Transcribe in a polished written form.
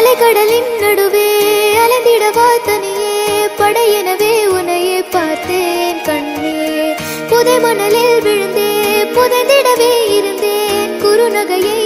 அலைக்கடலின் நடுவே அலைந்திடவா தனியே படையெனவே உன்னையே பார்த்தேன் கண்ணே. புதை மணலில் விழுந்தே புதைந்திடவே இருந்தேன் குறுநகையை